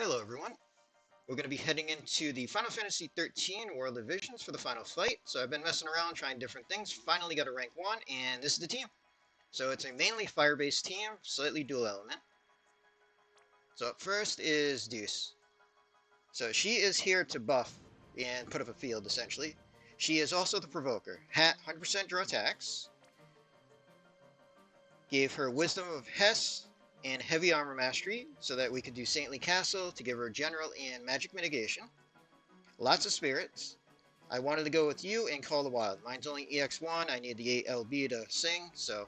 Hello everyone. We're going to be heading into the Final Fantasy 13 World Divisions for the final fight. So I've been messing around trying different things. Finally got a rank 1 and this is the team. So it's a mainly fire-based team, slightly dual element. So up first is Deuce. So she is here to buff and put up a field essentially. She is also the provoker. 100% draw attacks. Gave her Wisdom of Hess and Heavy Armor Mastery so that we could do Saintly Castle to give her General and Magic Mitigation. Lots of spirits. I wanted to go with you and Call the Wild. Mine's only EX1. I need the 8LB to sing, so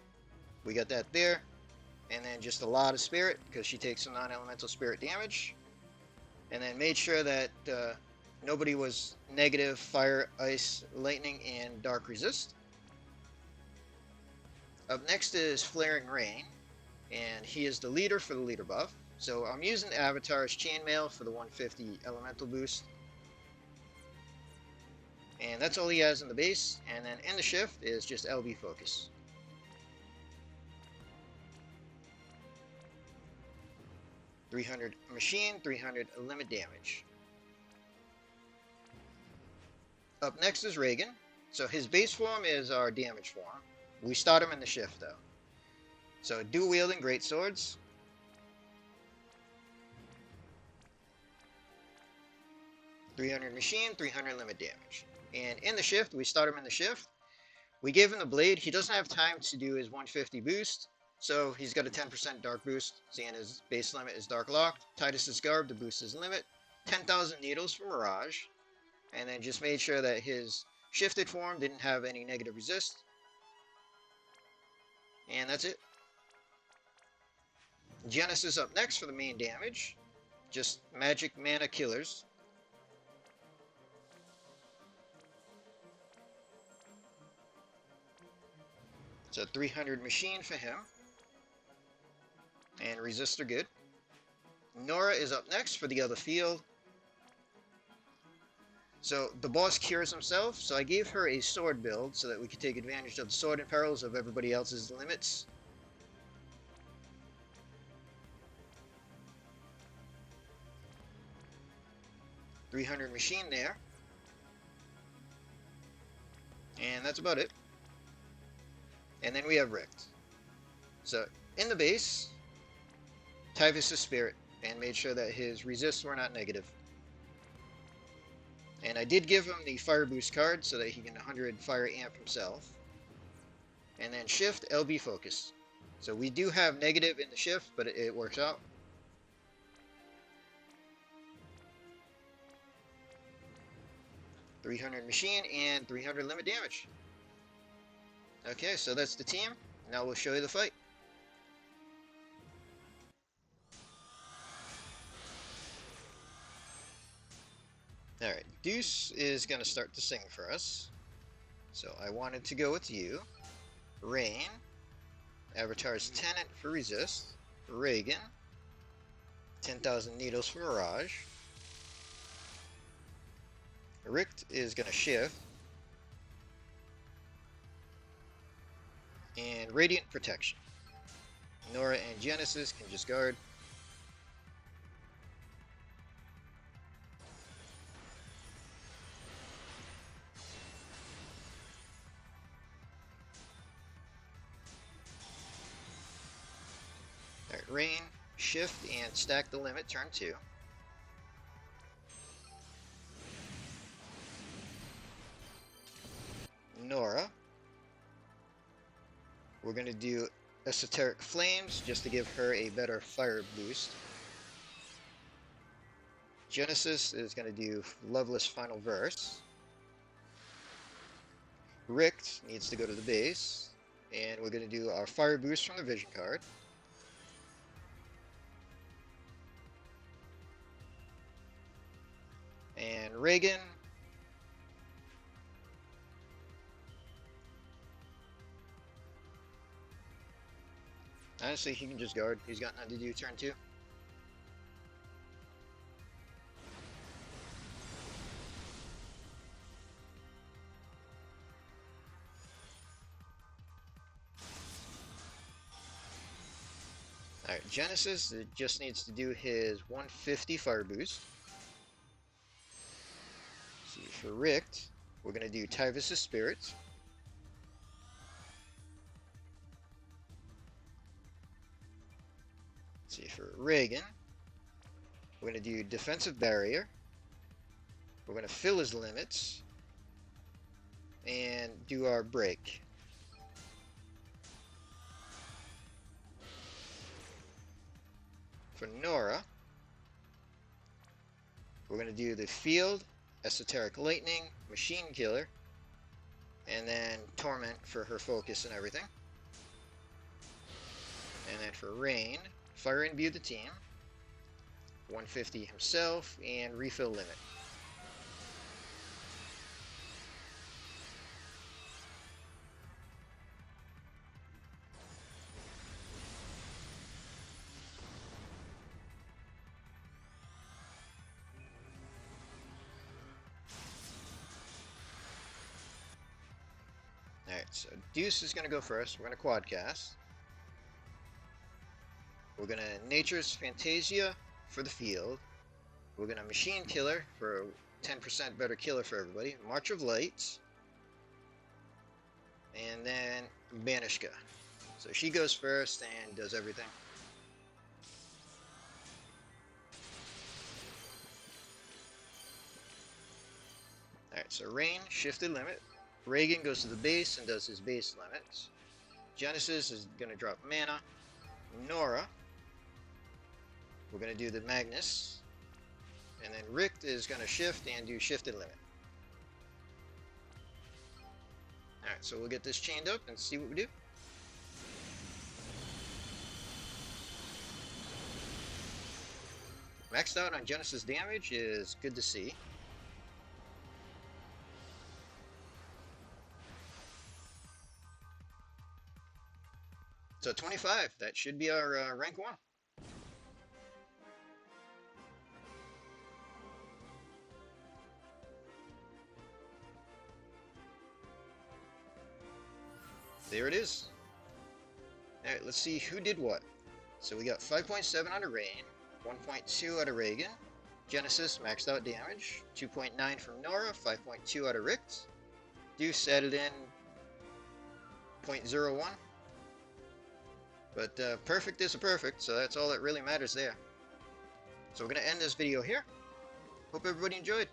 we got that there. And then just a lot of spirit because she takes some non-elemental spirit damage. And then made sure that nobody was negative fire, ice, lightning, and dark resist. Up next is Flaring Rain, and he is the leader for the leader buff. So I'm using Avatar's Chainmail for the 150 elemental boost. And that's all he has in the base, and then in the shift is just LB focus. .300 machine, 300 limit damage. Up next is Reagan. So his base form is our damage form. We start him in the shift though. So dual wielding great swords. .300 machine, 300 limit damage. And in the shift, we start him in the shift. We gave him the blade. He doesn't have time to do his 150 boost, so he's got a 10% dark boost, seeing his base limit is dark locked. Titus's Garb to boost his limit. 10,000 needles for Mirage. And then just made sure that his shifted form didn't have any negative resist. And that's it. Genesis up next for the main damage. Just magic mana killers. So 300 machine for him. And resist are good. Nora is up next for the other field. So the boss cures himself, so I gave her a sword build so that we could take advantage of the sword and perils of everybody else's limits. .300 machine there. And that's about it. And then we have Richt. So in the base, Typhus' Spirit, and made sure that his resists were not negative. And I did give him the Fire Boost card so that he can 100 Fire Amp himself. And then Shift, LB Focus. So we do have negative in the shift, but it works out. .300 machine and 300 limit damage. Okay, so that's the team. Now we'll show you the fight. Alright, Deuce is going to start to sing for us. So I wanted to go with you. Rain. Avatar's Tenant for resist. Reagan. 10,000 needles for Mirage. Richt is going to shift. And Radiant Protection. Nora and Genesis can just guard. Alright, Rain, shift, and stack the limit, turn 2. Nora. We're going to do Esoteric Flames just to give her a better fire boost. Genesis is going to do Loveless Final Verse. Richt needs to go to the base. And we're going to do our fire boost from the vision card. And Reagan. Honestly, he can just guard. He's got nothing to do turn 2. Alright, Genesis just needs to do his 150 fire boost. See, for Richt, we're going to do Tyvis' Spirit. See, for Reagan, we're going to do Defensive Barrier. We're going to fill his limits and do our break. For Nora, we're going to do the Field, Esoteric Lightning, Machine Killer, and then Torment for her focus and everything. And then for Rain, Fire and Imbue the team, 150 himself, and refill limit. Alright, so Deuce is going to go first. We're going to quad cast. We're going to Nature's Fantasia for the field. We're going to Machine Killer for a 10% better killer for everybody. March of Lights. And then Banishka. So she goes first and does everything. Alright, so Rain, shifted limit. Reagan goes to the base and does his base limits. Genesis is going to drop mana. Nora, we're going to do the Magnus. And then Richt is going to shift and do shifted limit. Alright, so we'll get this chained up and see what we do. Maxed out on Genesis damage is good to see. So 25, that should be our rank 1. There it is. Alright, let's see who did what. So we got 5.7 out of Rain, 1.2 out of Reagan, Genesis maxed out damage, 2.9 from Nora, 5.2 out of Richt, Deuce added in 0.01. But perfect is a perfect, so that's all that really matters there. So we're going to end this video here. Hope everybody enjoyed.